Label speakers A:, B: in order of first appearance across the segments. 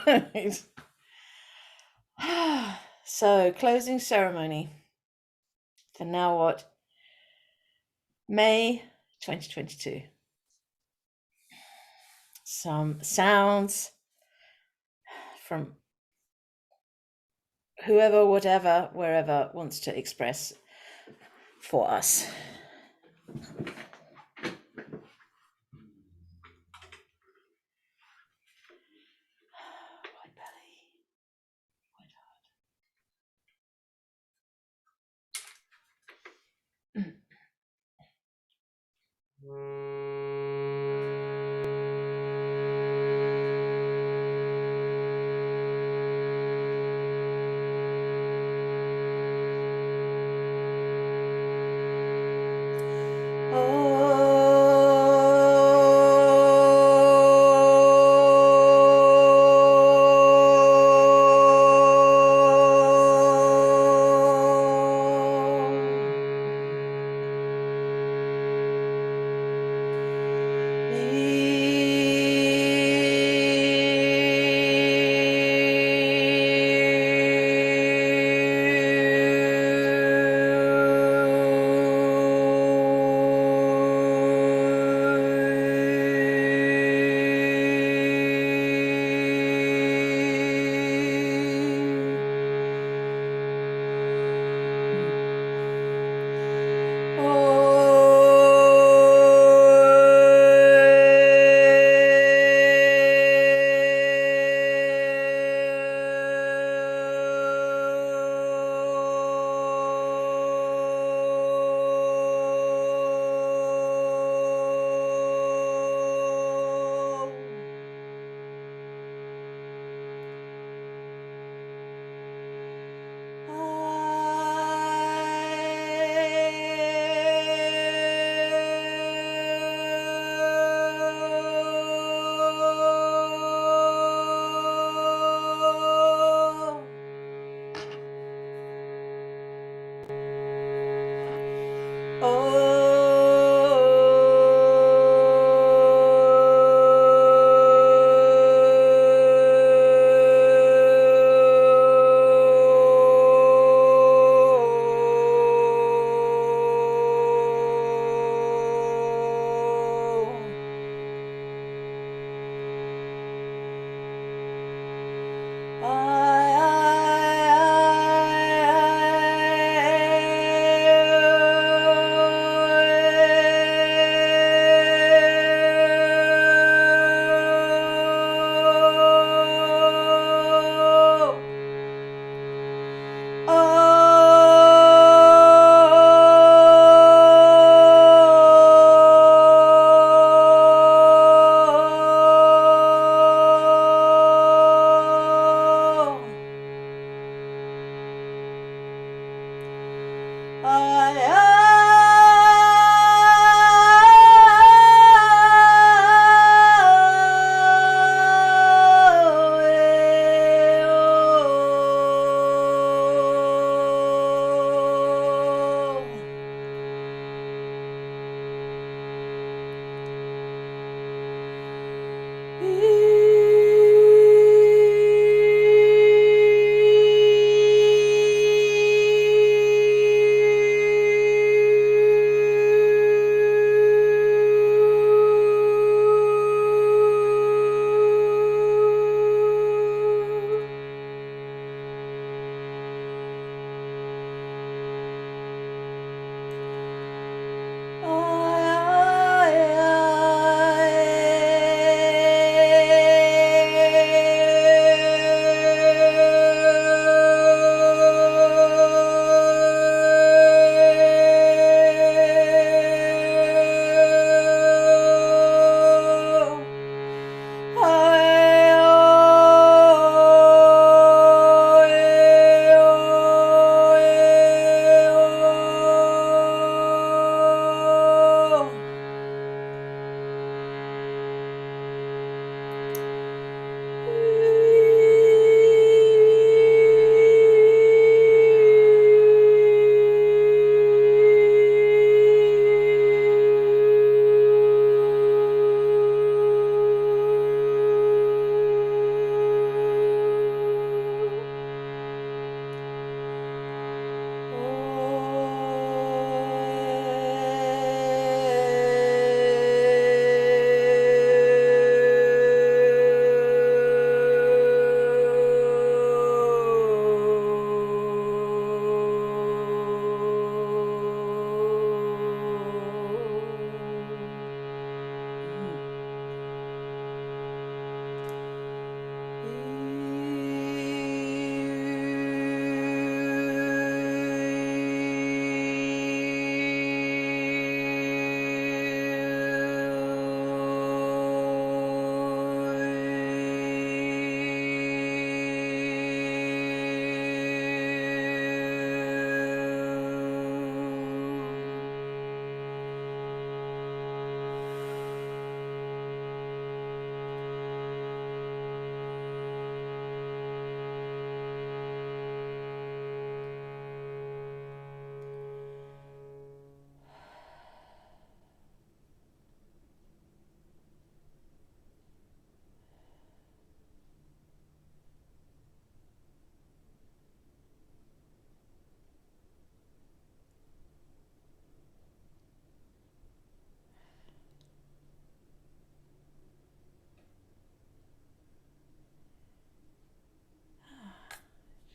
A: Right. So, closing ceremony for now what? May 2022. Some sounds from whoever, whatever, wherever wants to express for us. White belly, white heart. Oh.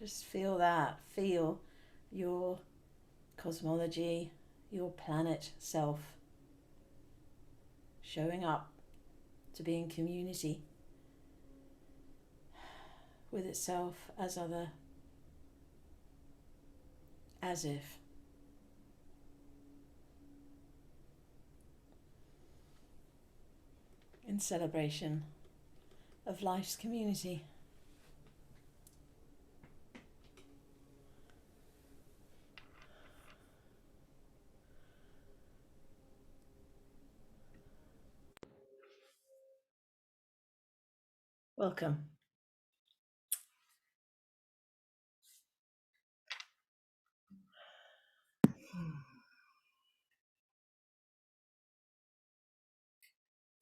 A: Just feel that. Feel your cosmology, your planet self showing up to be in community with itself as other, as if. In celebration of life's community. Welcome.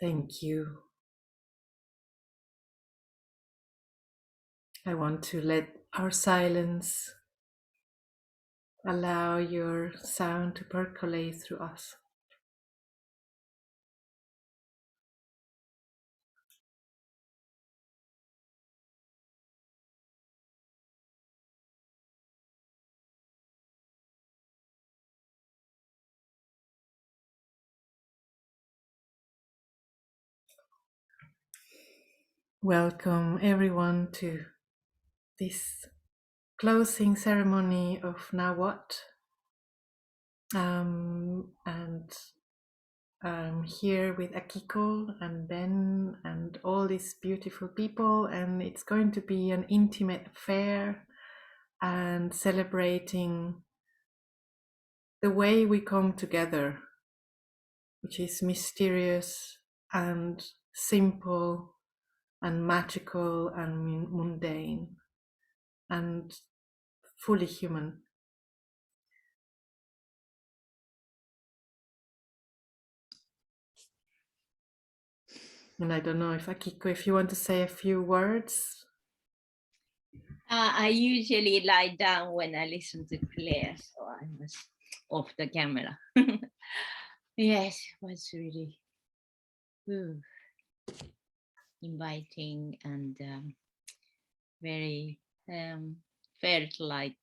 B: Thank you. I want to let our silence allow your sound to percolate through us. Welcome everyone to this closing ceremony of Now What. And I'm here with Akiko and Ben and all these beautiful people, and it's going to be an intimate affair and celebrating the way we come together, which is mysterious and simple and magical and mundane and fully human. And I don't know if Akiko, if you want to say a few words.
C: I usually lie down when I listen to Clare, so I was off the camera. Yes, it was really inviting and very felt like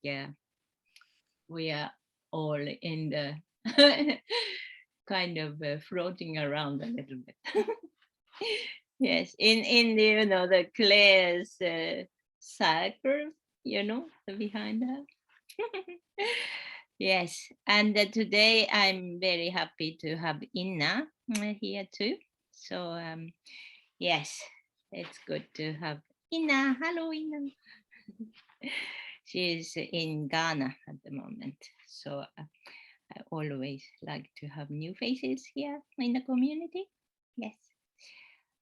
C: we are all in the kind of floating around a little bit. Yes, in the, you know, the Clare's circle, you know, behind her. Yes, and today I'm very happy to have Inna here too. So yes, it's good to have Inna. Hello, Inna. She's in Ghana at the moment, so I always like to have new faces here in the community. Yes.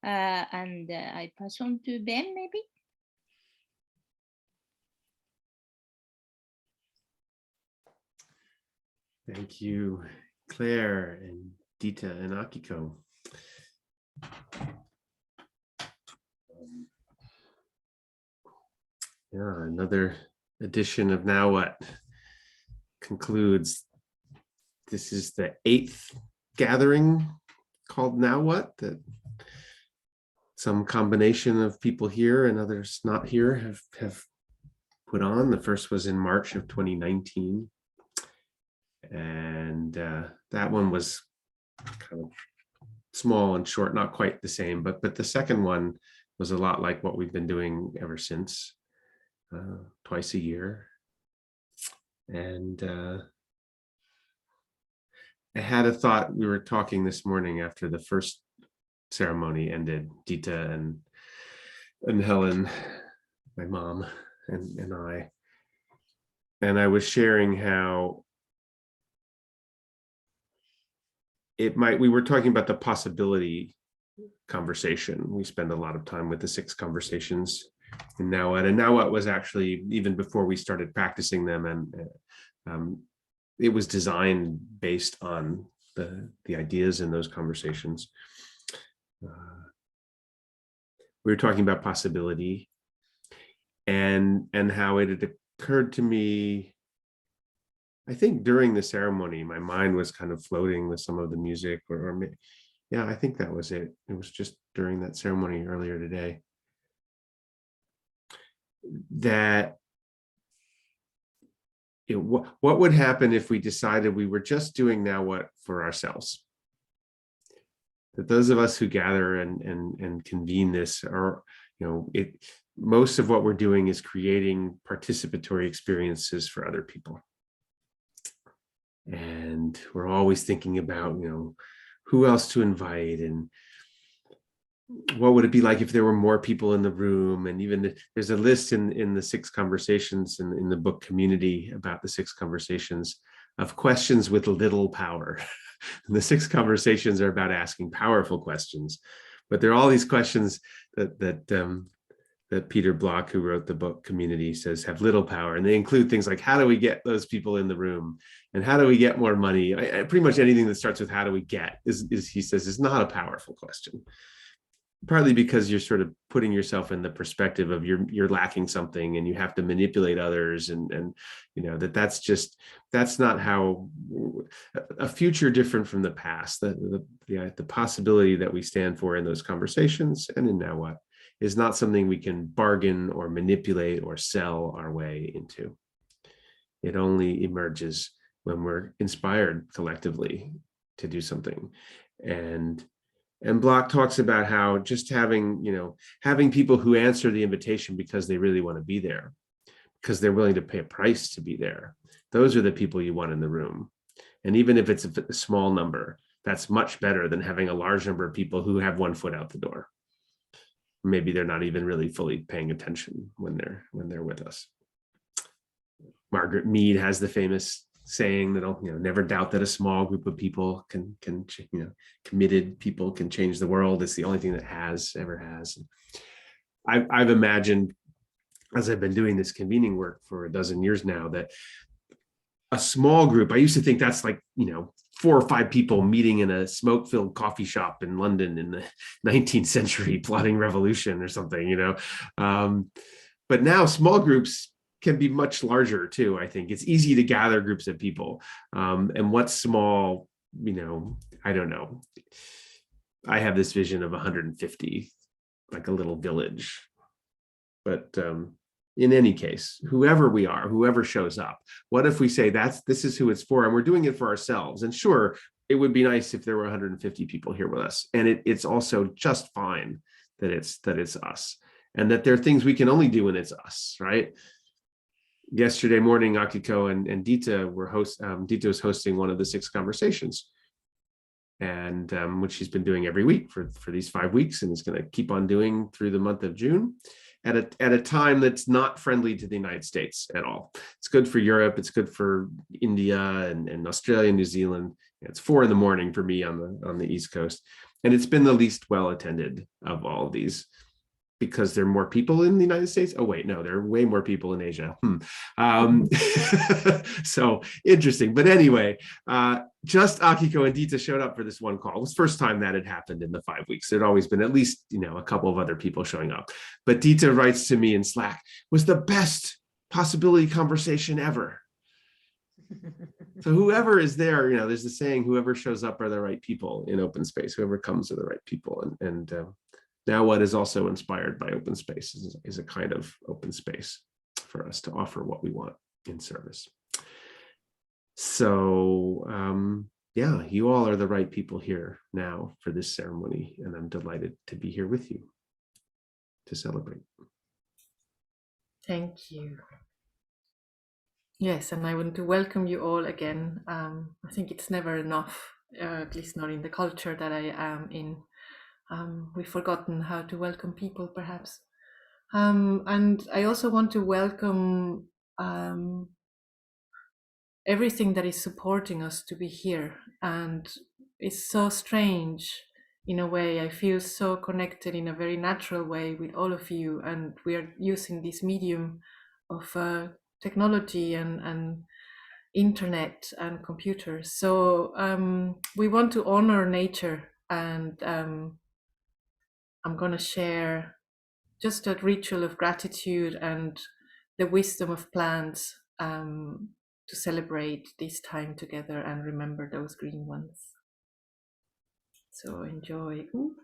C: And I pass on to Ben, maybe.
D: Thank you, Clare and Dita and Akiko. Yeah, another edition of Now What concludes. This is the 8th gathering called Now What, that some combination of people here and others not here have put on. The first was in March of 2019. And that one was kind of small and short, not quite the same, but the second one was a lot like what we've been doing ever since, twice a year. And I had a thought. We were talking this morning after the first ceremony ended, Dita and Helen, my mom, and I was sharing how we were talking about the possibility conversation. We spend a lot of time with the 6 conversations in Now What, and Now What was actually, even before we started practicing them, and it was designed based on the ideas in those conversations. We were talking about possibility, and how it had occurred to me, I think during the ceremony, my mind was kind of floating with some of the music, or yeah, I think that was it. It was just during that ceremony earlier today that what would happen if we decided we were just doing Now What for ourselves? That those of us who gather and convene this are, most of what we're doing is creating participatory experiences for other people. And we're always thinking about, who else to invite, and what would it be like if there were more people in the room. And even there's a list in the 6 conversations in the book Community about the 6 conversations of questions with little power. And the 6 conversations are about asking powerful questions, but there are all these questions that Peter Block, who wrote the book Community, says have little power. And they include things like, how do we get those people in the room? And how do we get more money? Pretty much anything that starts with how do we get is he says, is not a powerful question. Partly because you're sort of putting yourself in the perspective of you're lacking something and you have to manipulate others, and that's not how a future different from the past. The possibility that we stand for in those conversations and in Now What is not something we can bargain or manipulate or sell our way into. It only emerges when we're inspired collectively to do something. And Block talks about how just having people who answer the invitation because they really want to be there, because they're willing to pay a price to be there, those are the people you want in the room. And even if it's a small number, that's much better than having a large number of people who have one foot out the door. Maybe they're not even really fully paying attention when they're with us. Margaret Mead has the famous saying that never doubt that a small group of people can committed people can change the world. It's the only thing that ever has. I've imagined, as I've been doing this convening work for a dozen years now, that a small group, I used to think that's like 4 or 5 people meeting in a smoke-filled coffee shop in London in the 19th century plotting revolution or something, but now small groups can be much larger too. I think it's easy to gather groups of people. And what's small, I don't know. I have this vision of 150, like a little village. But in any case, whoever we are, whoever shows up, what if we say this is who it's for, and we're doing it for ourselves? And sure, it would be nice if there were 150 people here with us. And it's also just fine that it's us, and that there are things we can only do when it's us, right? Yesterday morning, Akiko and Dita Dita was hosting one of the 6 conversations, and which she's been doing every week for these 5 weeks, and is going to keep on doing through the month of June, at a time that's not friendly to the United States at all. It's good for Europe, it's good for India and Australia, New Zealand. It's 4 a.m. for me on the East Coast, and it's been the least well attended of all of these, because there are more people in the United States. Oh, wait, no, there are way more people in Asia. So interesting. But anyway, just Akiko and Dita showed up for this one call. It was the first time that had happened in the 5 weeks. There'd always been at least, a couple of other people showing up. But Dita writes to me in Slack, was the best possibility conversation ever. So whoever is there, there's the saying, whoever shows up are the right people in open space, whoever comes are the right people. And Now What is also inspired by open space, is a kind of open space for us to offer what we want in service. So you all are the right people here now for this ceremony, and I'm delighted to be here with you to celebrate.
B: Thank you. Yes, and I want to welcome you all again. I think it's never enough, at least not in the culture that I am in. We've forgotten how to welcome people, perhaps. And I also want to welcome everything that is supporting us to be here. And it's so strange, in a way. I feel so connected in a very natural way with all of you. And we are using this medium of technology and internet and computers. So we want to honor nature, and I'm going to share just a ritual of gratitude and the wisdom of plants to celebrate this time together and remember those green ones. So enjoy. Ooh,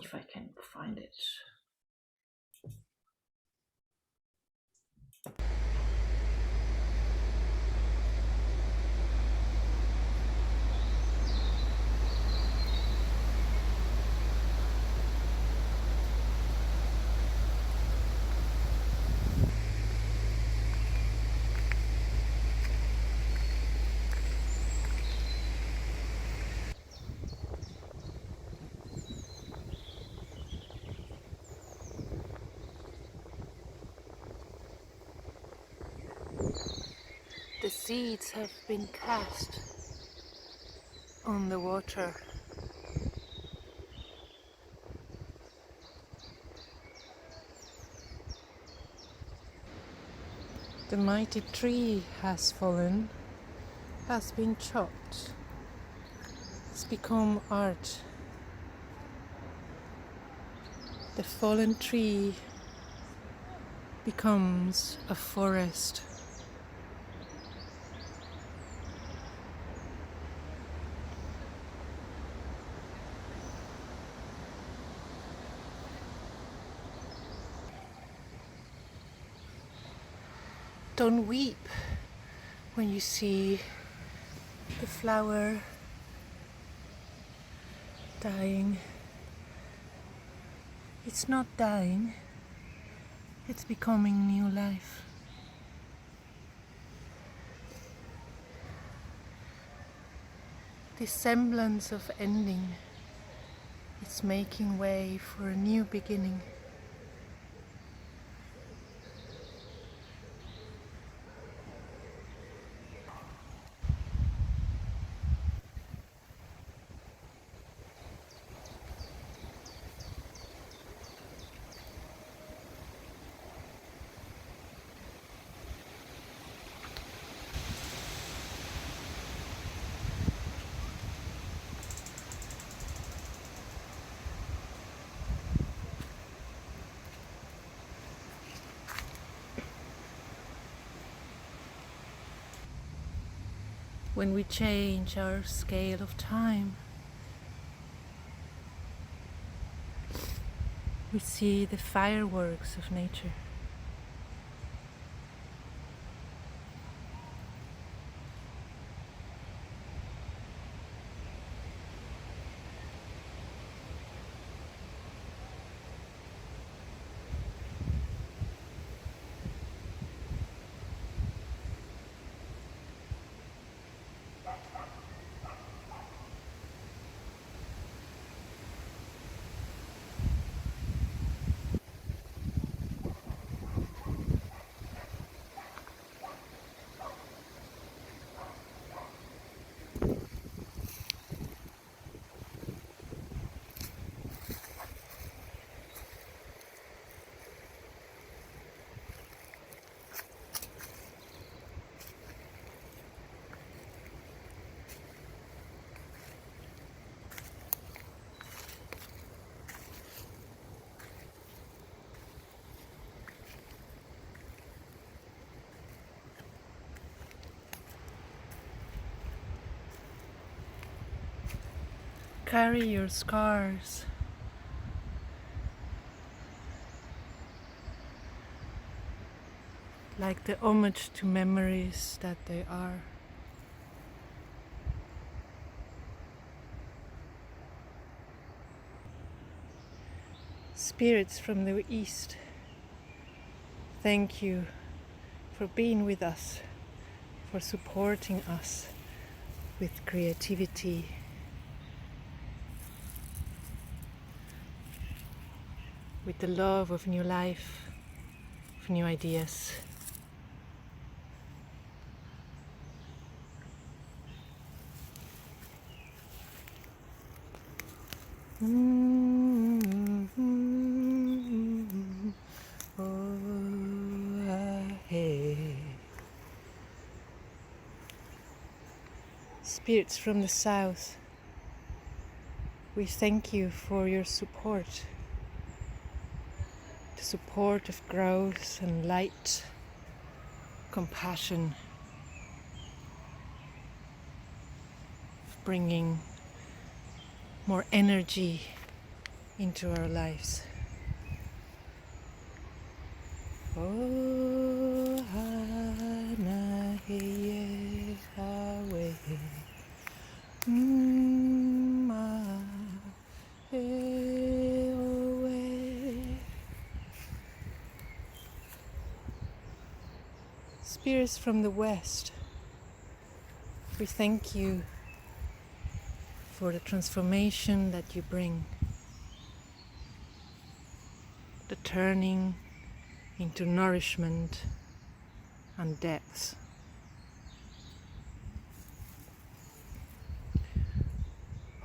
B: if I can find it. seeds have been cast on the water. The mighty tree has fallen, has been chopped. It's become art. The fallen tree becomes a forest. Don't weep when you see the flower dying. It's not dying, it's becoming new life. The semblance of ending, it's making way for a new beginning. When we change our scale of time, we see the fireworks of nature. Carry your scars. Like the homage to memories that they are. Spirits from the East, thank you for being with us, for supporting us with creativity, with the love of new life, of new ideas. Spirits from the South, we thank you for your support. The support of growth and light, compassion, of bringing more energy into our lives. Oh, Hana Heye Hawe. Spirits from the West, we thank you for the transformation that you bring, the turning into nourishment and depth.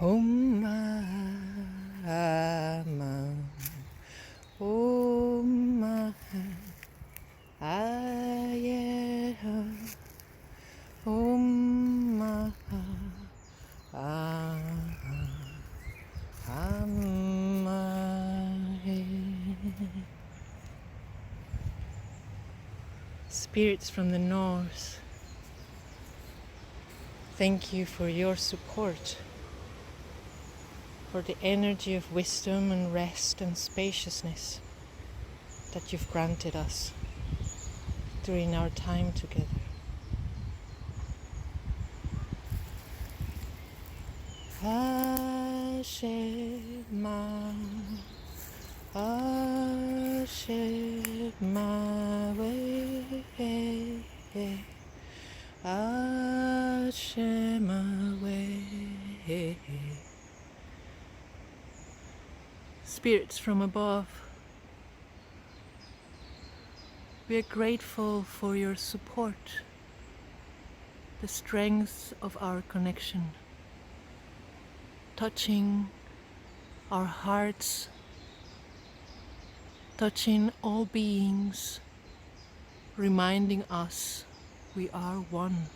E: Om Om Ayeha Om Spirits from the north, thank you for your support, for the energy of wisdom and rest and spaciousness that you've granted us during our time together. Ashema, Ashema, Ashema. Spirits from above, we are grateful for your support, the strength of our connection, touching our hearts, touching all beings, reminding us we are one.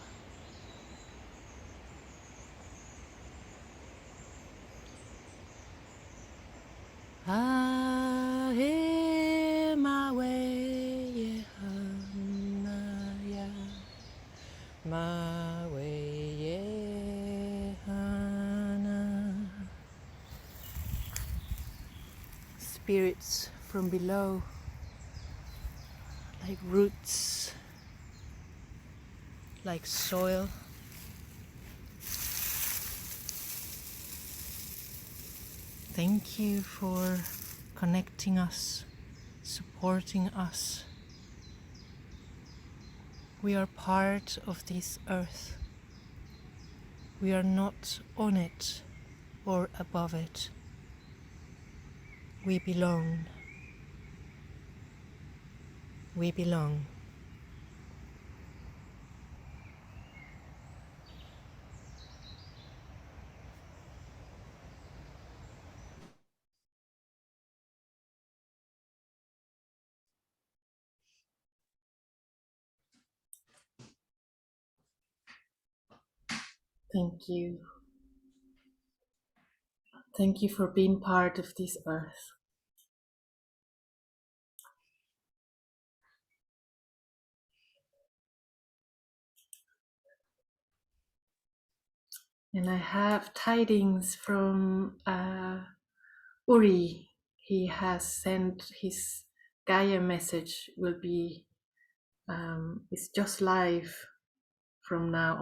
E: Spirits from below, like roots, like soil. Thank you for connecting us, supporting us. We are part of this earth. We are not on it or above it. We belong. We belong.
B: Thank you. Thank you for being part of this earth. And I have tidings from Uri. He has sent his Gaia message will be, it's just live from now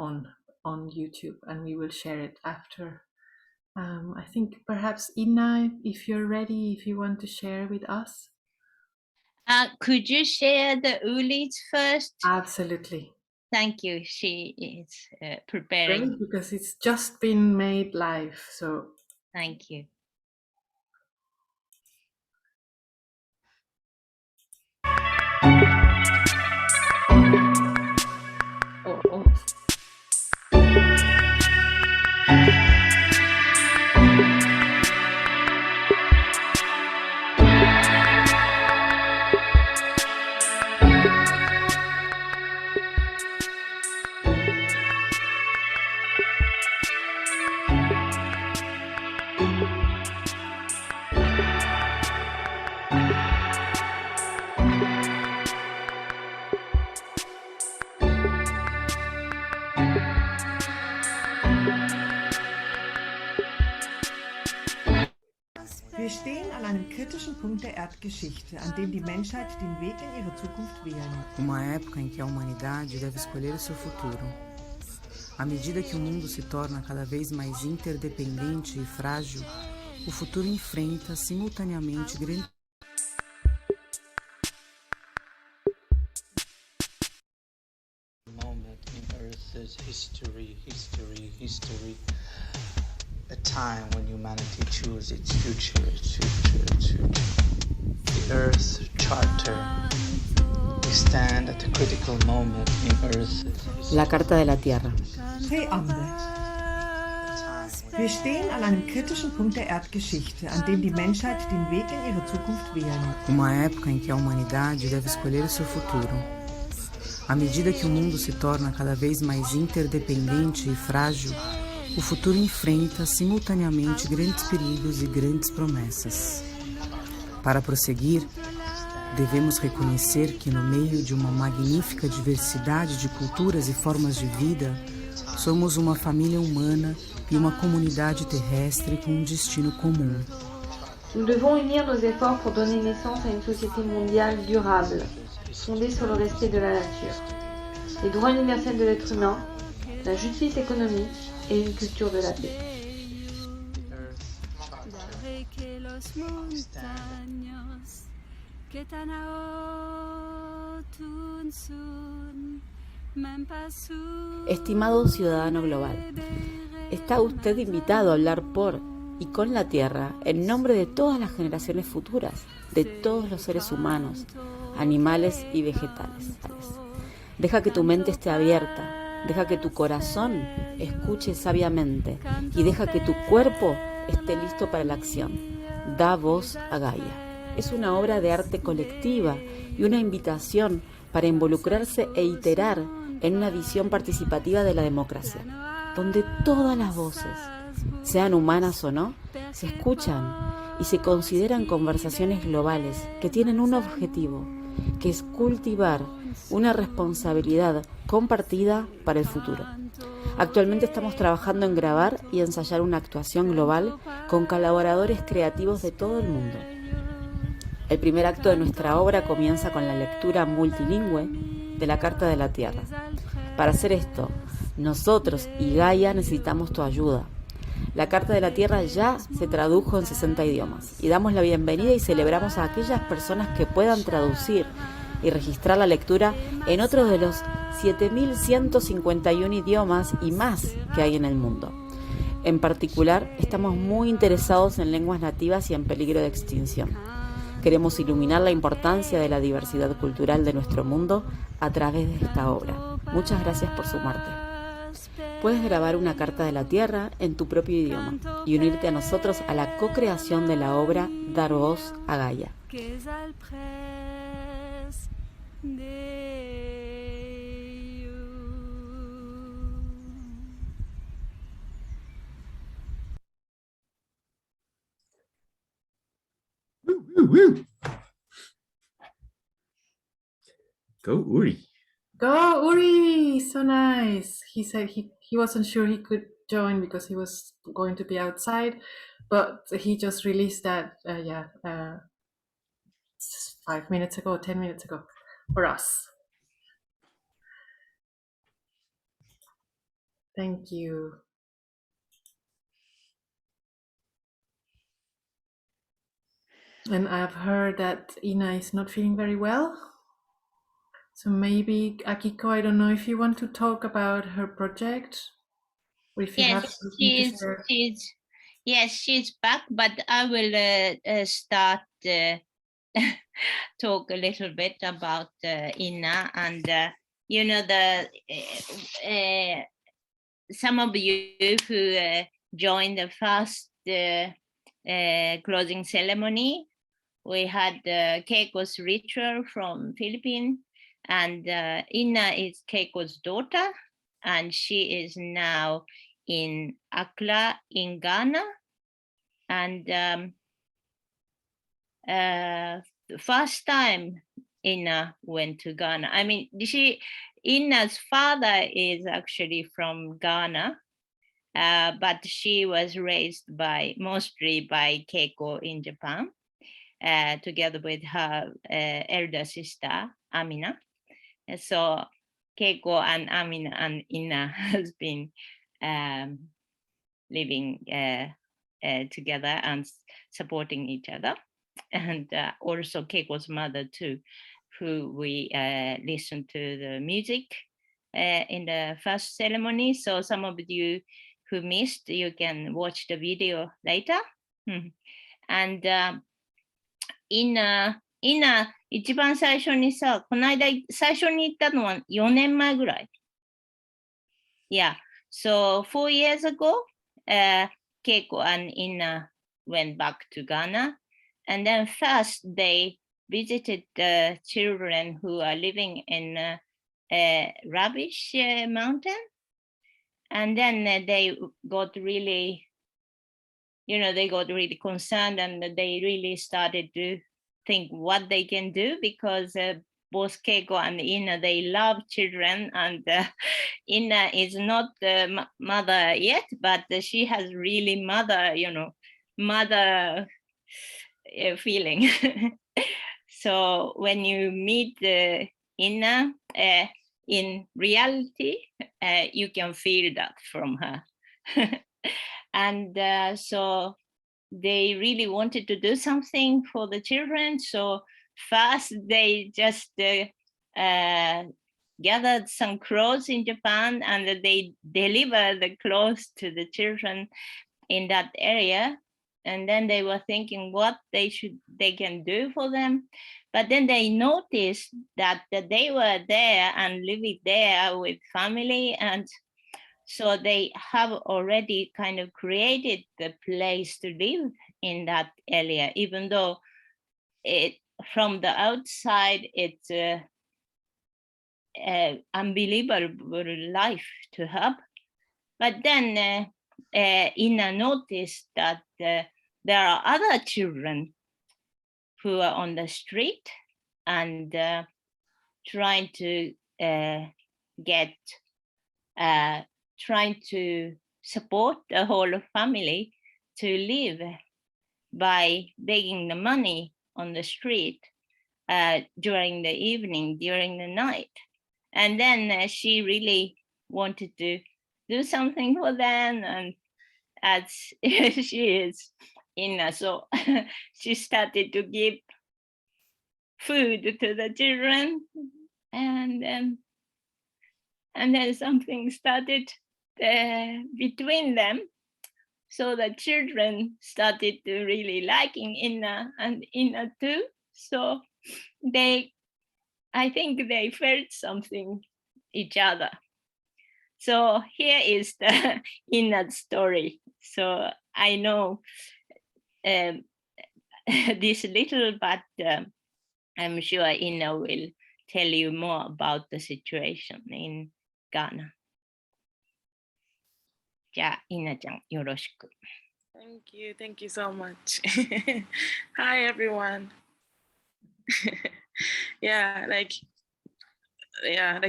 B: on YouTube, and we will share it after. I think perhaps Ina, if you're ready, if you want to share with us.
C: Could you share the Ulis first?
B: Absolutely.
C: Thank you. She is preparing.
B: Great, because it's just been made live, so.
C: Thank you.
B: Oh.
F: Wir stehen an einem kritischen Punkt der Erdgeschichte, an dem die Menschheit den Weg in ihre Zukunft wählen.
G: Uma época em que a humanidade deve escolher o seu futuro. À medida que o mundo se torna cada vez mais interdependente e frágil, o futuro enfrenta simultaneamente grandes
H: moment in Earth's history. A time when humanity chooses its future. The Earth Charter. We stand at a critical moment in Earth's history.
G: La Carta de la Tierra.
F: Preamble.
H: A time
F: Wir stehen an einem kritischen Punkt der Erdgeschichte, an dem die Menschheit den Weg in ihre Zukunft wählen.
G: Uma época em que a humanidade deve escolher o seu futuro. À medida que o mundo se torna cada vez mais interdependente e frágil, o futuro enfrenta simultaneamente grandes perigos e grandes promessas. Para prosseguir, devemos reconhecer que no meio de uma magnífica diversidade de culturas e formas de vida, somos uma família humana e uma comunidade terrestre com um destino comum.
I: Nous devons unir nos efforts pour donner naissance à une société mondiale durable, fondée sur le respect de la nature, les droits universels de l'être humain, la justice économique et une culture de la paix.
J: Estimado ciudadano global, está usted invitado a hablar por y con la Tierra en nombre de todas las generaciones futuras, de todos los seres humanos, animales y vegetales. Deja que tu mente esté abierta, deja que tu corazón escuche sabiamente y deja que tu cuerpo esté listo para la acción. Da voz a Gaia. Es una obra de arte colectiva y una invitación para involucrarse e iterar en una visión participativa de la democracia, donde todas las voces, sean humanas o no, se escuchan y se consideran conversaciones globales que tienen un objetivo, que es cultivar una responsabilidad compartida para el futuro. Actualmente estamos trabajando en grabar y ensayar una actuación global con colaboradores creativos de todo el mundo. El primer acto de nuestra obra comienza con la lectura multilingüe de la Carta de la Tierra. Para hacer esto, nosotros y Gaia necesitamos tu ayuda. La Carta de la Tierra ya se tradujo en 60 idiomas y damos la bienvenida y celebramos a aquellas personas que puedan traducir y registrar la lectura en otro de los 7.151 idiomas y más que hay en el mundo. En particular, estamos muy interesados en lenguas nativas y en peligro de extinción. Queremos iluminar la importancia de la diversidad cultural de nuestro mundo a través de esta obra. Muchas gracias por sumarte. Puedes grabar una Carta de la Tierra en tu propio idioma y unirte a nosotros a la co-creación de la obra Dar Voz a Gaia.
D: Woo, woo, woo. Go Uri.
B: Go Uri! So nice. He said he wasn't sure he could join because he was going to be outside, but he just released that 5 minutes ago, 10 minutes ago for us. Thank you. And I've heard that Ina is not feeling very well. So maybe, Akiko, I don't know if you want to talk about her project, or if you have something to share.
C: She's back, but I will start talk a little bit about Ina and some of you who joined the first closing ceremony. We had Keiko's ritual from Philippines, and Ina is Keiko's daughter, and she is now in Accra in Ghana. And first time Ina went to Ghana. I mean, Ina's father is actually from Ghana, but she was raised mostly by Keiko in Japan, together with her elder sister, Amina. So Keiko and Amina and Ina has been living together and supporting each other. And also Keiko's mother too, who we listened to the music in the first ceremony. So some of you who missed, you can watch the video later. And Ina 一番最初にさ、この間最初に行ったのは4年前ぐらい。Yeah, so 4 years ago, Keiko and Ina went back to Ghana. And then first they visited the children who are living in a rubbish mountain. And then they got really, they got really concerned, and they really started to think what they can do, because both Keiko and Ina, they love children, and Ina is not the mother yet, but she has really mother feeling. So when you meet Ina in reality, you can feel that from her. And so they really wanted to do something for the children. So first they just gathered some clothes in Japan, and they delivered the clothes to the children in that area. And then they were thinking what they can do for them. But then they noticed that they were there and living there with family, and so they have already kind of created the place to live in that area, even though from the outside it's unbelievable life to have. But then Ina noticed that there are other children who are on the street and trying to trying to support the whole family to live by begging the money on the street during the evening, during the night. And then she really wanted to do something for them, and as she is Ina, so she started to give food to the children, and then something started between them. So the children started to really liking Ina, and Ina too. So I think they felt something each other. So here is the Ina story. So I know this little, but I'm sure Ina will tell you more about the situation in Ghana. じゃあ、Inaちゃん、よろしく。
K: Thank you so much. Hi everyone. like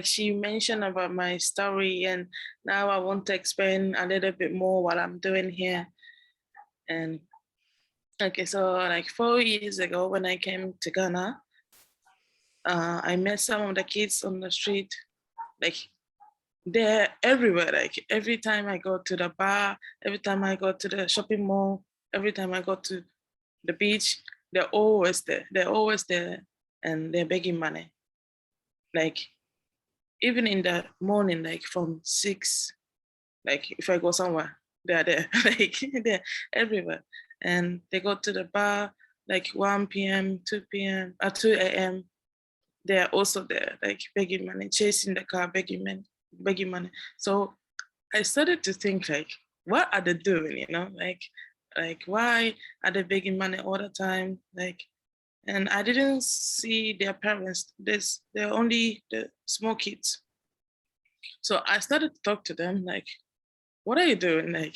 K: she mentioned about my story, and now I want to explain a little bit more what I'm doing here. And okay, so like 4 years ago when I came to Ghana, I met some of the kids on the street. Like they're everywhere. Like every time I go to the bar, every time I go to the shopping mall, every time I go to the beach, they're always there. They're always there, and they're begging money. Like even in the morning, like from 6, like if I go somewhere, they're there. Like they're everywhere. And they go to the bar like 1 p.m., 2 p.m., 2 a.m. They're also there, like begging money, chasing the car, begging money. So I started to think like, what are they doing? Like why are they begging money all the time? Like, and I didn't see their parents. They're only the small kids. So I started to talk to them like, what are you doing? Like,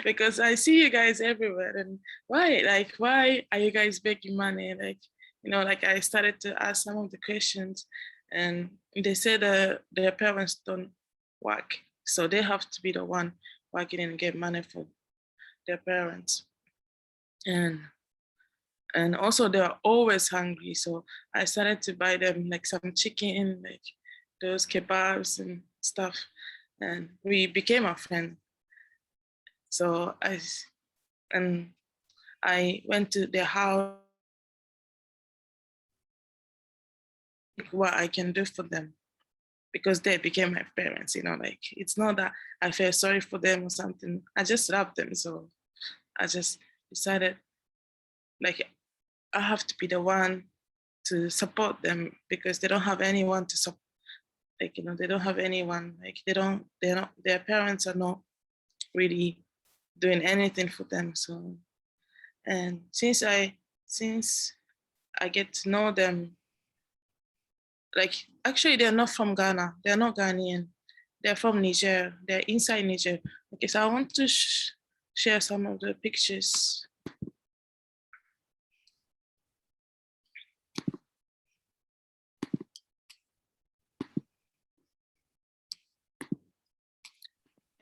K: because I see you guys everywhere, and why are you guys begging money? Like, like I started to ask some of the questions, and they said their parents don't work, so they have to be the one working and get money for their parents. And also they're always hungry, so I started to buy them like some chicken, like those kebabs and stuff, and we became a friend. So I went to their house, what I can do for them, because they became my parents. Like it's not that I feel sorry for them or something. I just love them, so I just decided like I have to be the one to support them, because they don't have anyone to support. Like they don't have anyone. Like their parents are not really doing anything for them. So, and since I get to know them, like actually they're not from Ghana, they're not Ghanaian, they're from Niger, they're inside Niger. Okay, so I want to share some of the pictures.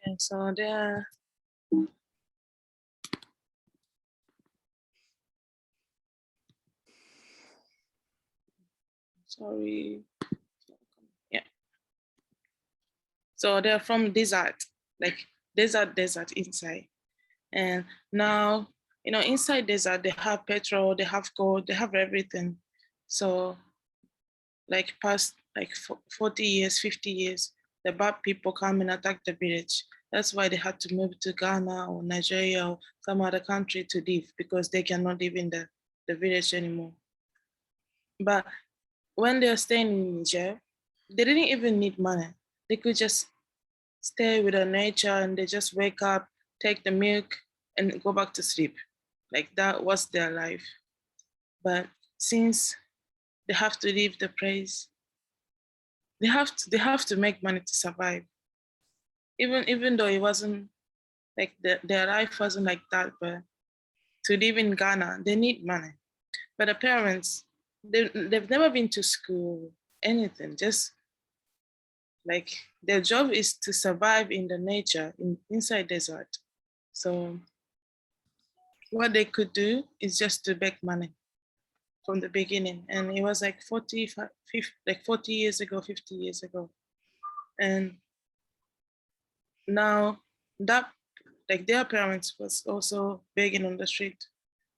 K: And so they're sorry. Yeah. So they're from desert, like desert inside. And now, you know, inside desert, they have petrol, they have gold, they have everything. So like past like 40 years, 50 years, the bad people come and attack the village. That's why they had to move to Ghana or Nigeria or some other country to live, because they cannot live in the village anymore. But when they're staying in Niger, they didn't even need money. They could just stay with the nature and they just wake up, take the milk and go back to sleep. Like that was their life. But since they have to leave the place, they have to make money to survive. Even though it wasn't like their life wasn't like that, but to live in Ghana, they need money. But the parents, they've never been to school, anything, just like their job is to survive in the nature, inside desert. So what they could do is just to beg money from the beginning. And it was like 40 years ago, 50 years ago. And now that, like their parents was also begging on the street.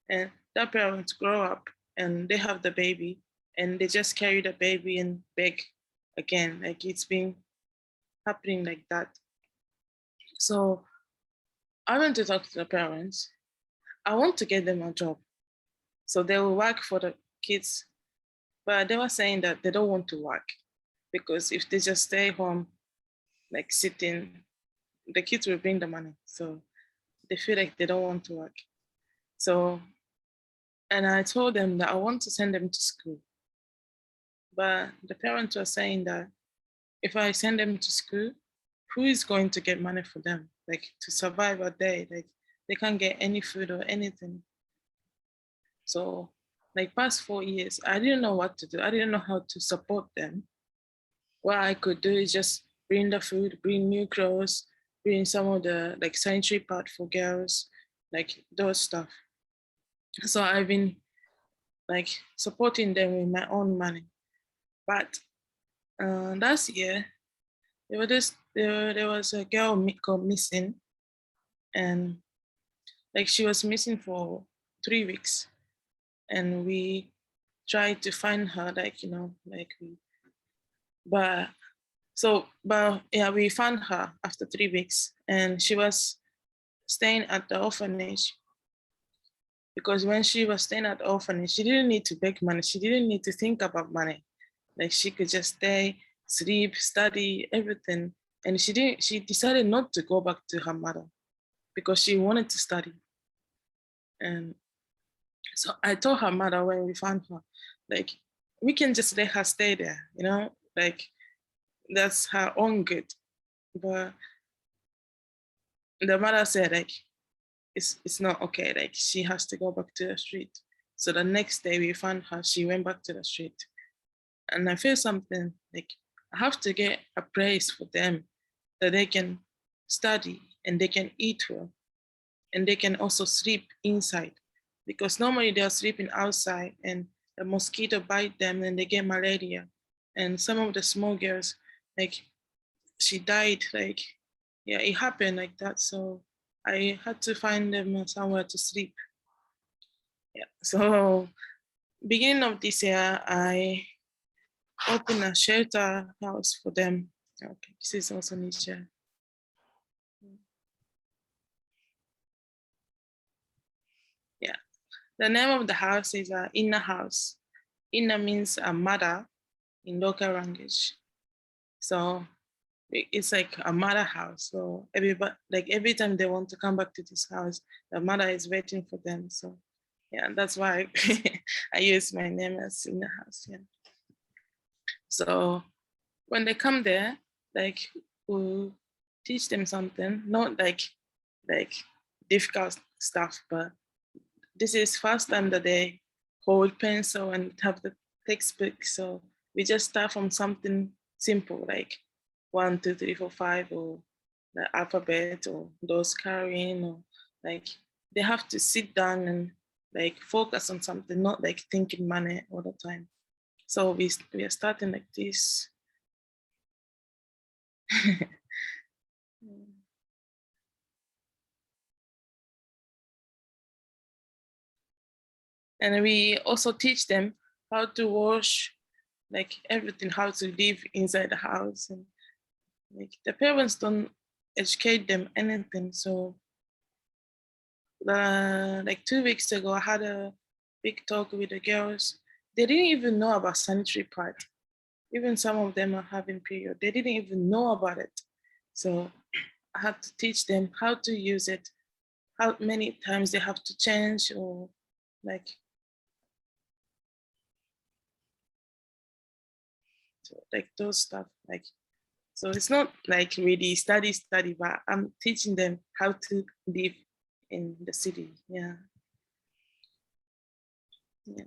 K: And their parents grow up and they have the baby and they just carry the baby and beg again. Like it's been happening like that. So I went to talk to the parents. I want to get them a job. So they will work for the kids. But they were saying that they don't want to work because if they just stay home, like sitting, the kids will bring the money. So they feel like they don't want to work. So, and I told them that I want to send them to school. But the parents were saying that if I send them to school, who is going to get money for them? Like to survive a day, like they can't get any food or anything. So like past 4 years, I didn't know what to do. I didn't know how to support them. What I could do is just bring the food, bring new clothes, bring some of the like sanitary pad for girls, like those stuff. So I've been like supporting them with my own money. But last year, there was a girl got missing, and like she was missing for 3 weeks, and we tried to find her, like we found her after 3 weeks, and she was staying at the orphanage. Because when she was staying at the orphanage, she didn't need to beg money. She didn't need to think about money. Like she could just stay, sleep, study, everything. And she decided not to go back to her mother because she wanted to study. And so I told her mother when we found her, like, we can just let her stay there, like that's her own good. But the mother said, like, it's not okay, like she has to go back to the street. So the next day we found her, she went back to the street. And I feel something, like I have to get a praise for them, that they can study and they can eat well and they can also sleep inside, because normally they are sleeping outside and the mosquito bite them and they get malaria. And some of the small girls, like she died, like, yeah, it happened like that. So I had to find them somewhere to sleep. Yeah, so beginning of this year, I opened a shelter house for them. Okay, this is also Niger. Yeah, the name of the house is Inna House. Inna means a mother in local language. So it's like a mother house. So everybody, like every time they want to come back to this house, the mother is waiting for them. So yeah, that's why I use my name as in the house. Yeah. So when they come there, like we'll teach them something, not like difficult stuff, but this is first time that they hold pencil and have the textbook. So we just start from something simple like 1, 2, 3, 4, 5, or the alphabet, or those carrying, or like they have to sit down and like focus on something, not like thinking money all the time. So we are starting like this. And we also teach them how to wash, like everything, how to live inside the house. And like the parents don't educate them anything. So like 2 weeks ago, I had a big talk with the girls. They didn't even know about sanitary pad. Even some of them are having period. They didn't even know about it. So I had to teach them how to use it, how many times they have to change, or like, so like those stuff. Like, so it's not like really study, but I'm teaching them how to live in the city. Yeah. Yeah.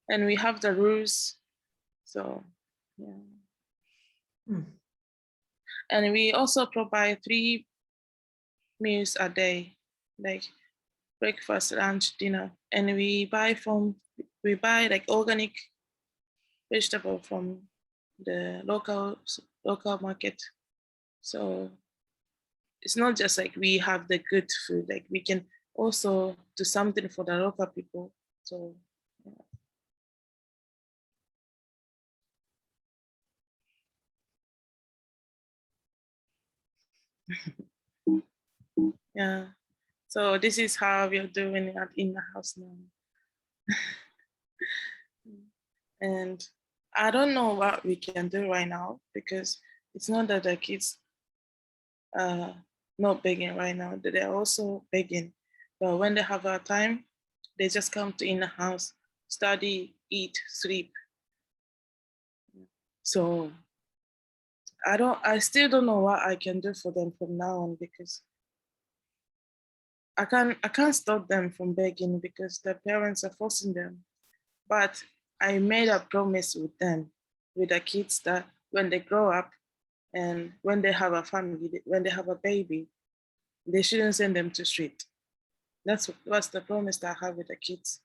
K: And we have the rules. So yeah. And we also provide 3 meals a day, like breakfast, lunch, dinner. And we buy like organic vegetable from the local market. So it's not just like we have the good food, like we can also do something for the local people. So yeah. So this is how we are doing it in the house now. And I don't know what we can do right now, because it's not that the kids not begging right now, that they're also begging. But when they have a time, they just come to in the house, study, eat, sleep. So I still don't know what I can do for them from now on, because I can't stop them from begging because their parents are forcing them. But I made a promise with them, with the kids, that when they grow up and when they have a family, when they have a baby, they shouldn't send them to street. That's the promise that I have with the kids.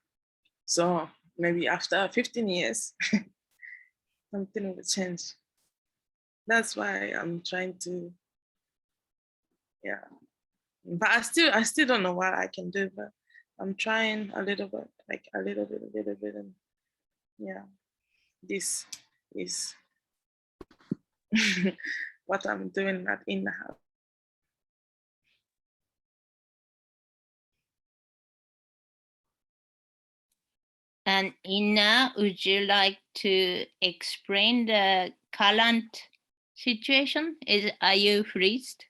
K: So maybe after 15 years, something will change. That's why I'm trying to, yeah. But I still don't know what I can do, but I'm trying a little bit, like a little bit, and yeah, this is what I'm doing in the house.
C: And Ina, would you like to explain the current situation? Are you freezed?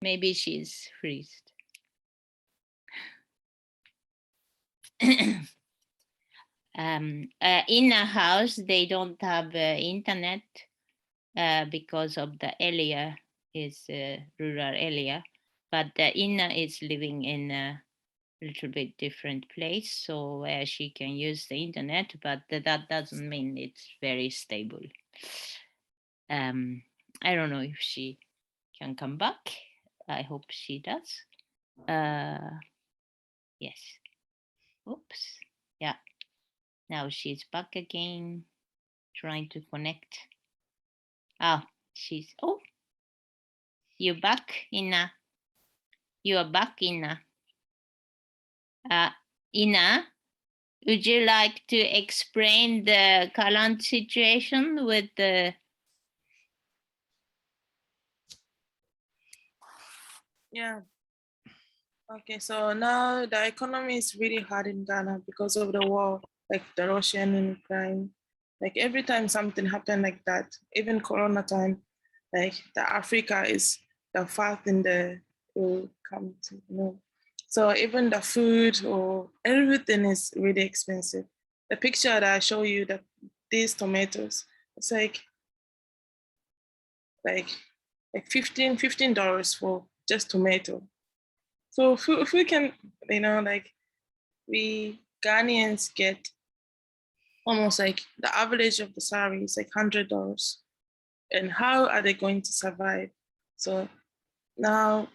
C: Maybe she's freezed. In a house, they don't have internet because of the area is a rural area, but Ina is living in a little bit different place, so where she can use the internet, but that doesn't mean it's very stable. I don't know if she can come back. I hope she does. Yes. Oops. Yeah. Now she's back again, trying to connect. Oh, you're back, Ina. You are back, Ina. Ina, would you like to explain the current situation with the...
K: Yeah. Okay, so now the economy is really hard in Ghana because of the war, like the Russian and Ukraine. Like every time something happened like that, even Corona time, like the Africa is the far thing that will come to, you know. So even the food or everything is really expensive. The picture that I show you, that these tomatoes, it's like $15 for just tomato. So if we can, you know, like we Ghanaians get almost like the average of the salary is like $100. And how are they going to survive? So now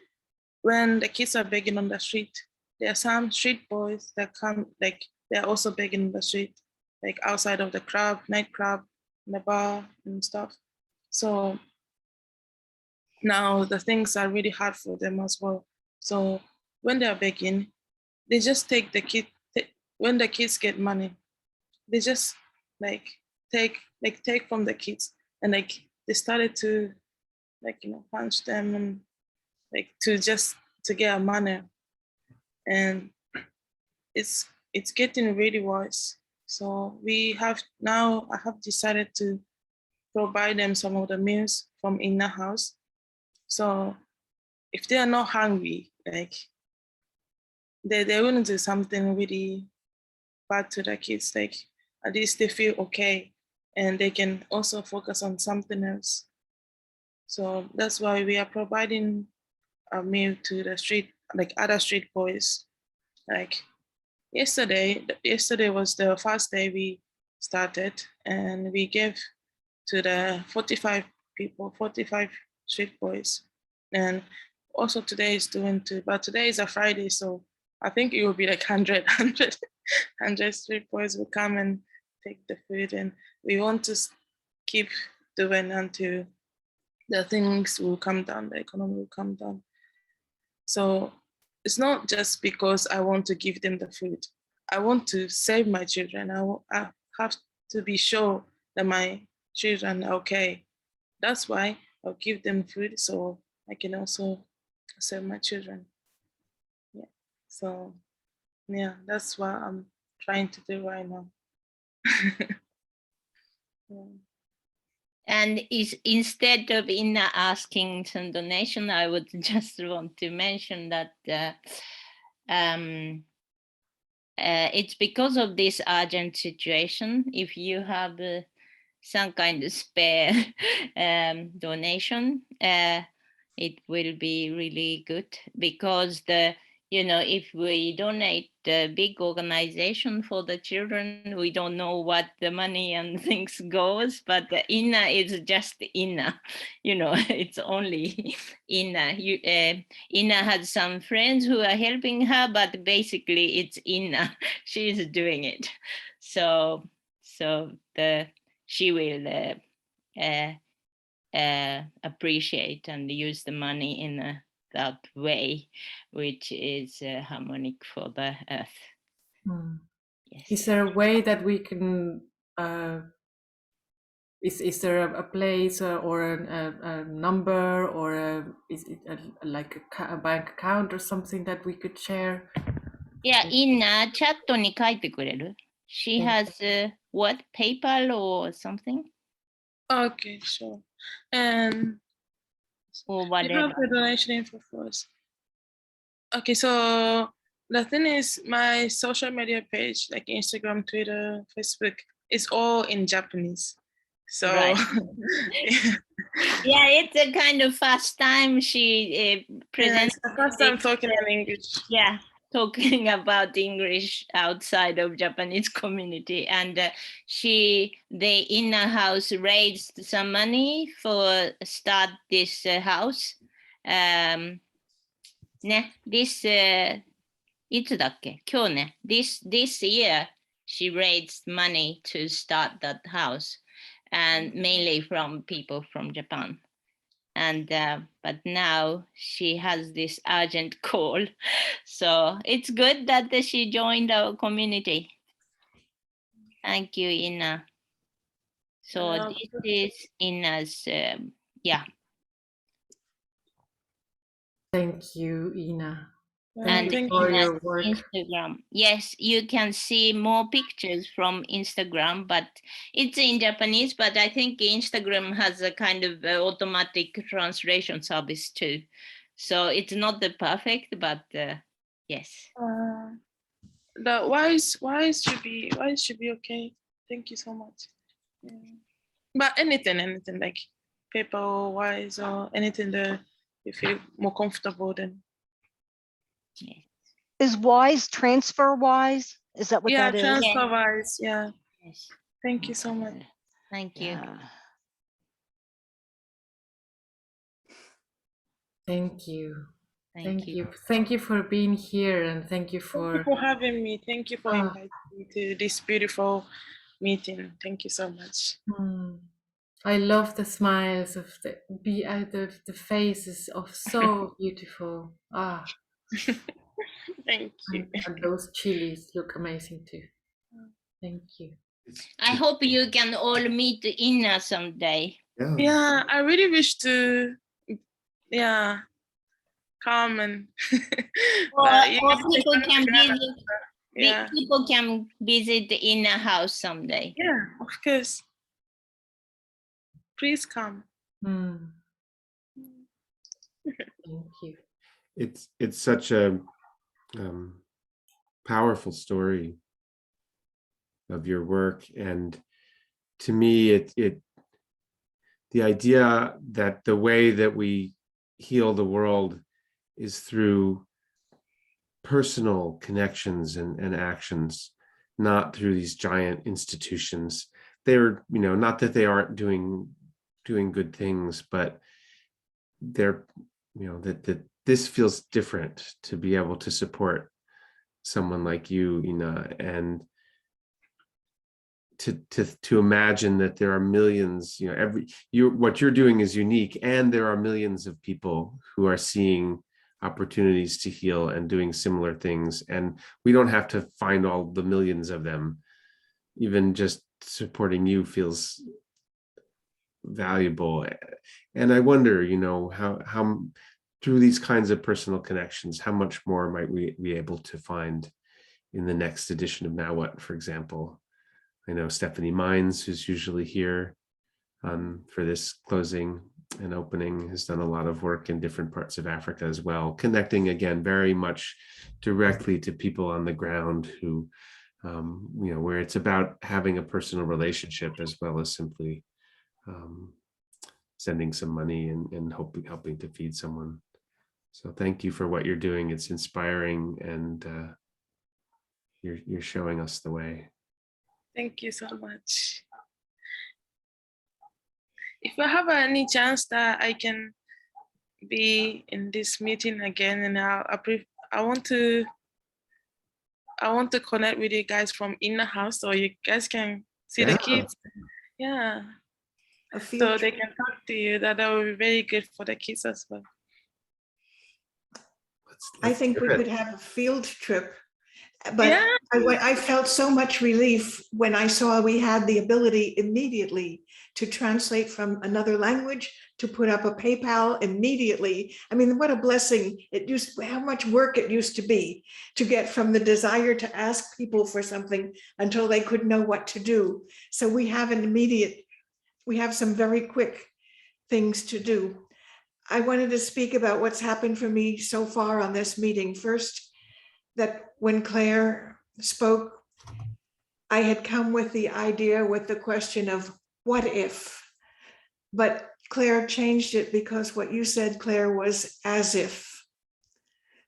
K: when the kids are begging on the street, there are some street boys that come, like they're also begging on the street, like outside of the nightclub, in the bar and stuff. So now the things are really hard for them as well. So when they're begging, they just take the kid, when the kids get money, they just take from the kids, and like they started to punch them and to get money. And it's getting really worse. So I have decided to provide them some of the meals from in the house. So if they are not hungry, like they wouldn't do something really bad to the kids, like at least they feel okay and they can also focus on something else. So that's why we are providing a meal to the street, like other street boys. Like yesterday was the first day we started, and we gave to the 45 street boys. And also today is doing too, but today is a Friday, so I think it will be like 100 street boys will come and take the food, and we want to keep doing until the things will come down, the economy will come down. So it's not just because I want to give them the food. I want to save my children. I have to be sure that my children are okay. That's why I'll give them food so I can also save my children. Yeah. So yeah, that's what I'm trying to do right now. Yeah.
C: And instead of Inna asking some donation, I would just want to mention that it's because of this urgent situation. If you have some kind of spare donation, it will be really good, because if we donate the big organization for the children, we don't know what the money and things goes, but the Inna is just Inna, it's only Inna. Inna has some friends who are helping her, but basically it's Inna. She's doing it. So she will appreciate and use the money in that way, which is harmonic for the earth.
B: Yes. Is there a way that we can is there a place or a number, or is it like a bank account or something that we could share?
C: Yeah, in chat に書いてくれる? She has what, PayPal or something?
K: Okay, sure. And
C: or whatever.
K: You have the donation info for us. Okay, so the thing is, my social media page, like Instagram, Twitter, Facebook, is all in Japanese. So
C: right. Yeah, it's a kind of first time she presents.
K: Yeah, it's the first time talking in English.
C: Yeah, talking about English outside of Japanese community, and the inner house raised some money for start this house. This いつだっけ? 今日ね. This year she raised money to start that house, and mainly from people from Japan. And but now she has this urgent call, so it's good that she joined our community. Thank you, Inna. So this is Inna's yeah.
B: Thank you, Inna.
C: And
K: thank
B: for
K: you.
B: your work.
C: Instagram. Yes, you can see more pictures from Instagram, but it's in Japanese, but I think Instagram has a kind of automatic translation service too. So it's not the perfect, but yes.
K: The wise should be okay. Thank you so much. Yeah. But anything like paper or wise or anything that you feel more comfortable then.
L: Is wise transfer wise? Is that what
K: Yeah,
L: that is?
K: transfer wise. Yeah.
C: Yes.
K: Thank you so much.
C: Thank you.
L: Yeah.
B: Thank you.
C: Thank you.
B: Thank you for being here, and thank you
K: Thank you for having me. Thank you for inviting me to this beautiful meeting. Thank you so much.
B: I love the smiles of the faces of so beautiful.
K: Thank you.
B: And those chilies look amazing too. Thank you.
C: I hope you can all meet Inna someday.
K: Yeah, I really wish to come and
C: people can visit.
K: Yeah.
C: People can visit Inna house someday.
K: Yeah, of course. Please come.
B: Thank you.
D: It's such a powerful story of your work, and to me the idea that the way that we heal the world is through personal connections and actions, not through these giant institutions. They're, not that they aren't doing good things, but they're, that this feels different to be able to support someone like you, Ina, and to imagine that there are millions, what you're doing is unique, and there are millions of people who are seeing opportunities to heal and doing similar things, and we don't have to find all the millions of them. Even just supporting you feels valuable. And I wonder, how through these kinds of personal connections, how much more might we be able to find in the next edition of Now What, for example. I know Stephanie Mines, who's usually here for this closing and opening, has done a lot of work in different parts of Africa as well, connecting again very much directly to people on the ground who, where it's about having a personal relationship as well as simply sending some money and helping to feed someone. So thank you for what you're doing. It's inspiring, and you're showing us the way.
K: Thank you so much. If I have any chance that I can be in this meeting again, and I want to connect with you guys from Inner House, so you guys can see the kids. Yeah. So they can talk to you. That would be very good for the kids as well.
F: I think we could have a field trip. But I felt so much relief when I saw we had the ability immediately to translate from another language, to put up a PayPal immediately. I mean, what a blessing. How much work it used to be to get from the desire to ask people for something until they could know what to do. So we have some very quick things to do. I wanted to speak about what's happened for me so far on this meeting. First, that when Clare spoke, I had come with the idea, with the question of what if, but Clare changed it because what you said, Clare, was as if.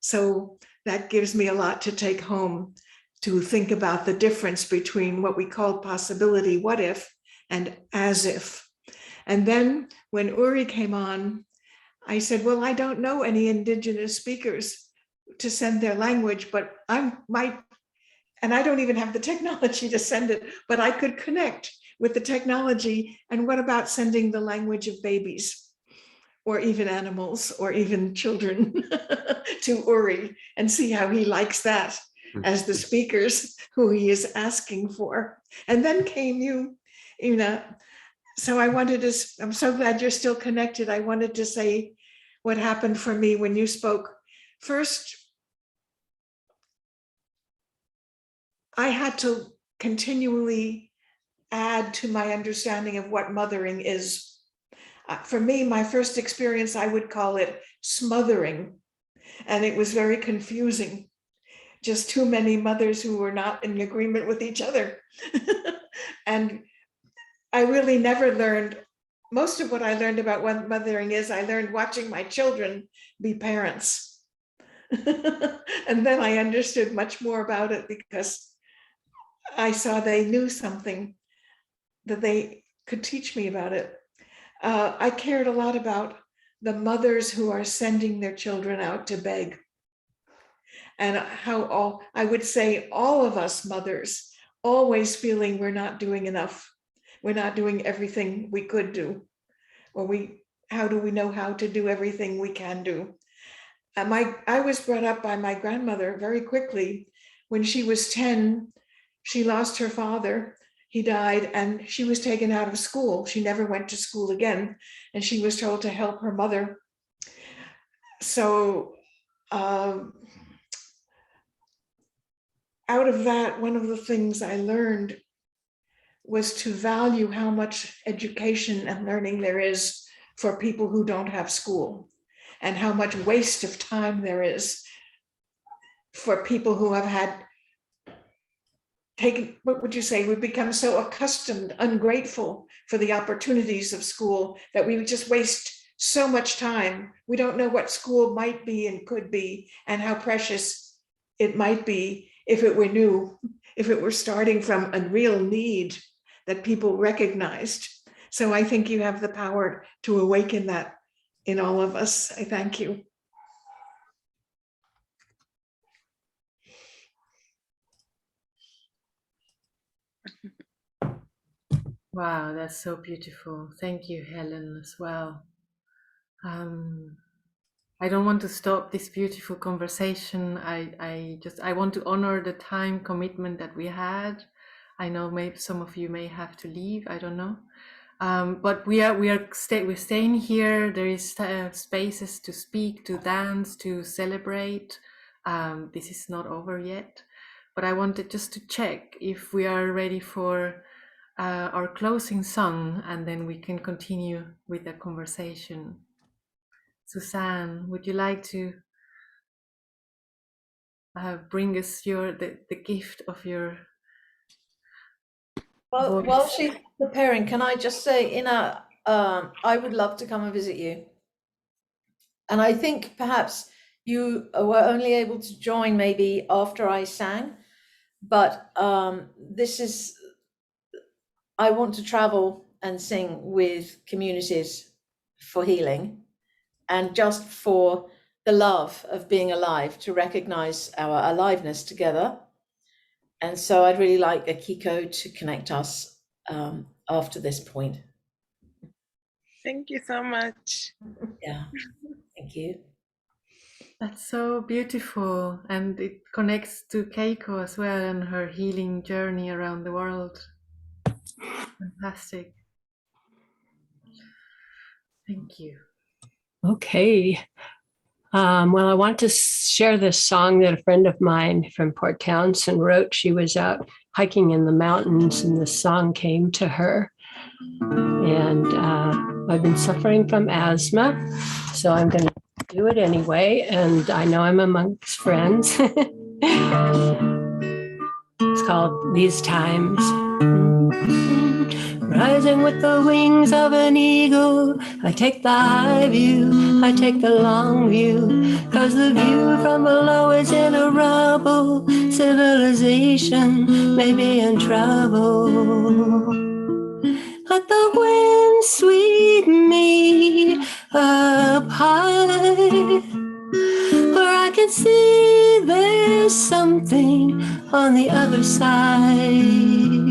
F: So that gives me a lot to take home, to think about the difference between what we call possibility, what if, and as if. And then when Uri came on, I said, well, I don't know any indigenous speakers to send their language, but I might, and I don't even have the technology to send it, but I could connect with the technology. And what about sending the language of babies, or even animals, or even children to Uri, and see how he likes that as the speakers who he is asking for. And then came you, Una. So I'm so glad you're still connected. I wanted to say what happened for me when you spoke. First, I had to continually add to my understanding of what mothering is. For me, my first experience, I would call it smothering, and it was very confusing. Just too many mothers who were not in agreement with each other. And I really never learned, most of what I learned about what mothering is, I learned watching my children be parents. And then I understood much more about it because I saw they knew something that they could teach me about it. I cared a lot about the mothers who are sending their children out to beg. And how I would say all of us mothers always feeling we're not doing enough. We're not doing everything we could do. Or how do we know how to do everything we can do? I was brought up by my grandmother very quickly. When she was 10, she lost her father. He died and she was taken out of school. She never went to school again. And she was told to help her mother. So out of that, one of the things I learned was to value how much education and learning there is for people who don't have school, and how much waste of time there is for people who have had taken, what would you say, we've become so accustomed, ungrateful for the opportunities of school that we just waste so much time. We don't know what school might be and could be, and how precious it might be if it were new, if it were starting from a real need that people recognized. So I think you have the power to awaken that in all of us. I thank you.
B: Wow, that's so beautiful. Thank you, Helen, as well. I don't want to stop this beautiful conversation. I want to honor the time commitment that we had. I know maybe some of you may have to leave. I don't know, but we're staying here. There is spaces to speak, to dance, to celebrate. This is not over yet, but I wanted just to check if we are ready for our closing song, and then we can continue with the conversation. Suzanne, would you like to bring us the gift of your voice?
A: While she's preparing, can I just say, Ina, I would love to come and visit you. And I think perhaps you were only able to join maybe after I sang, but I want to travel and sing with communities for healing, and just for the love of being alive, to recognize our aliveness together. And so I'd really like Akiko to connect us after this point.
K: Thank you so much.
A: Yeah, thank you.
B: That's so beautiful, and it connects to Keiko as well and her healing journey around the world. Fantastic. Thank you.
M: Okay. Well, I want to share this song that a friend of mine from Port Townsend wrote. She was out hiking in the mountains and this song came to her. And I've been suffering from asthma, so I'm going to do it anyway. And I know I'm amongst friends. It's called These Times. Rising with the wings of an eagle, I take the high view, I take the long view, 'cause the view from below is in a rubble. Civilization may be in trouble. Let the wind sweep me up high, where I can see there's something on the other side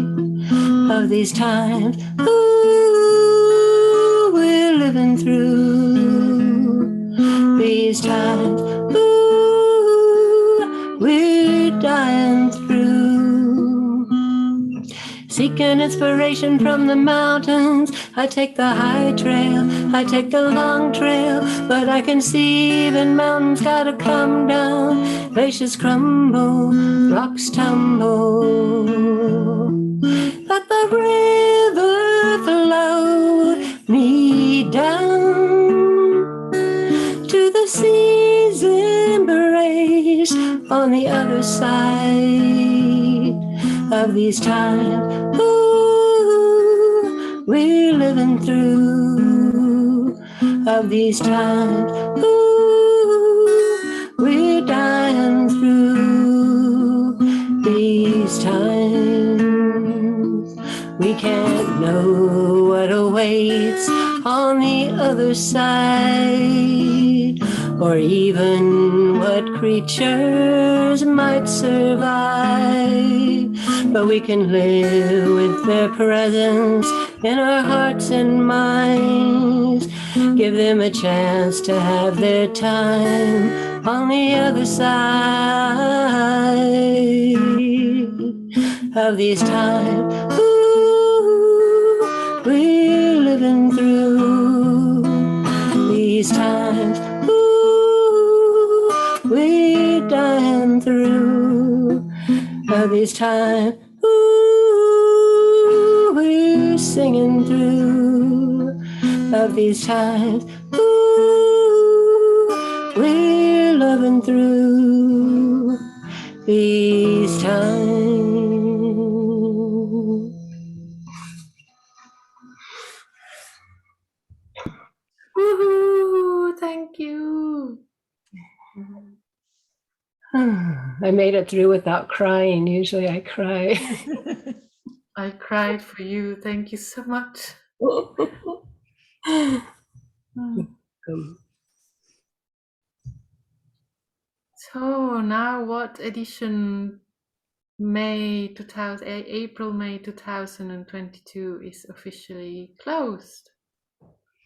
M: of these times. Ooh, we're living through these times. Ooh, we're dying through. seeking inspiration from the mountains. I take the high trail, I take the long trail, but I can see even mountains gotta come down. Glaciers crumble, rocks tumble. Let the river flow me down to the sea's embrace on the other side of these times. Ooh, we're living through of these times. Ooh, we're dying through these times. We can't know what awaits on the other side, or even what creatures might survive. But we can live with their presence in our hearts and minds. Give them a chance to have their time on the other side of these times. Ooh, we're living through these times. Ooh, we're dying through these times. Ooh, we're singing through of these times. Ooh, we're loving through these times.
B: Woohoo! Thank you.
M: I made it through without crying. Usually I cry.
B: I cried for you. Thank you so much. So now what edition April, May 2022 is officially closed.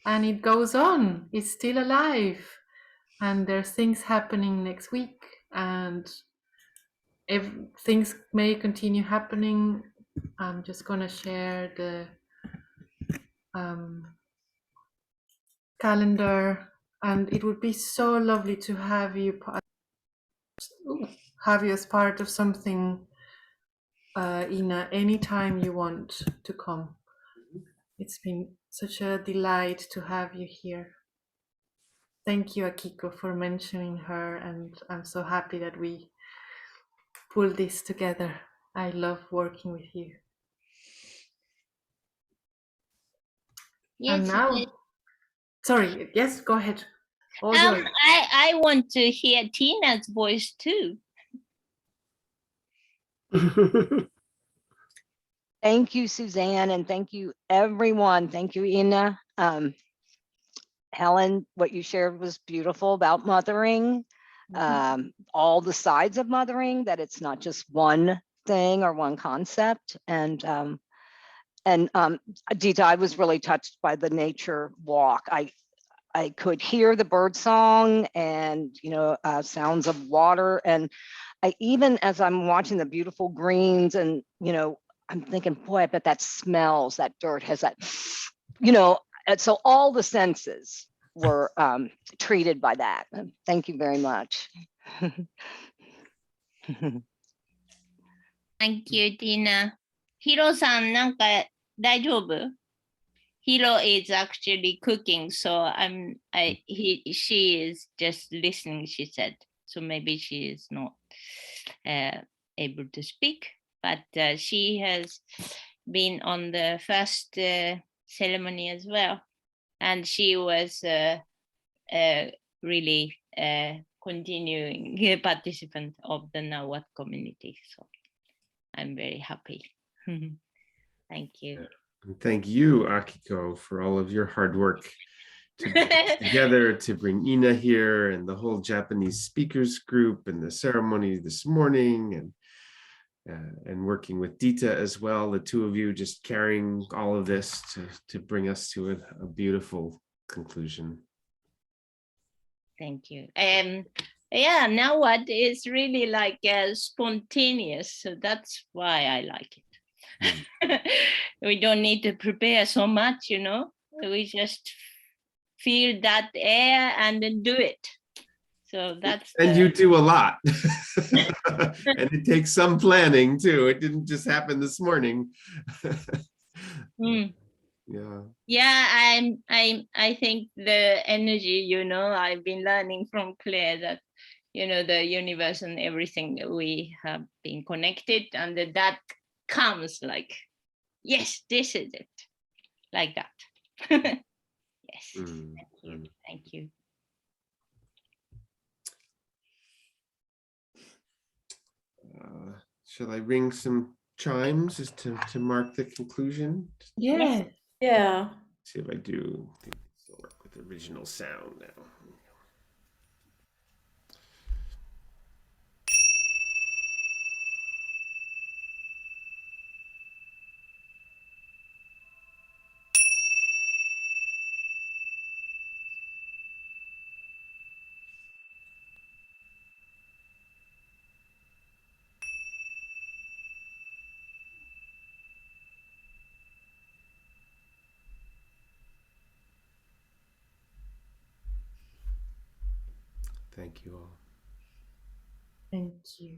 B: And it goes on. It's still alive. And there's things happening next week. And if things may continue happening, I'm just gonna share the calendar, and it would be so lovely to have you as part of something, Ina, anytime you want to come. It's been such a delight to have you here. Thank you, Akiko, for mentioning her, and I'm so happy that we pulled this together. I love working with you.
C: Yes,
B: and now, sorry, yes, go ahead.
C: I want to hear Tina's voice too.
L: Thank you, Suzanne, and thank you, everyone. Thank you, Ina. Helen, what you shared was beautiful about mothering, all the sides of mothering, that it's not just one thing or one concept. And Dita, I was really touched by the nature walk. I could hear the bird song and, sounds of water. And I, even as I'm watching the beautiful greens and, I'm thinking, boy, I bet that smells, that dirt has that, and so all the senses were treated by that. Thank you very much.
C: Thank you, Tina. Hiro-san, なんか大丈夫? Hiro is actually cooking, so she is just listening, she said. So maybe she is not able to speak, but she has been on the first ceremony as well. And she was really continuing participant of the Nahuatl community. So I'm very happy. Thank you.
D: And thank you, Akiko, for all of your hard work together to bring Ina here and the whole Japanese speakers group and the ceremony this morning, and working with Dita as well, the two of you just carrying all of this to bring us to a beautiful conclusion.
C: Thank you. Yeah, now what is really like spontaneous, so that's why I like it. We don't need to prepare so much, you know. We just feel that air and then do it. So that's
D: and you do a lot. And it takes some planning too. It didn't just happen this morning.
C: Yeah, I think the energy, you know, I've been learning from Clare that, you know, the universe and everything, we have been connected, and that comes like, yes, this is it, like that. Yes. Thank you.
D: Shall I ring some chimes just to mark the conclusion?
A: Yeah. Yeah.
D: See if I do work with original sound now. Thank you all.
B: Thank you.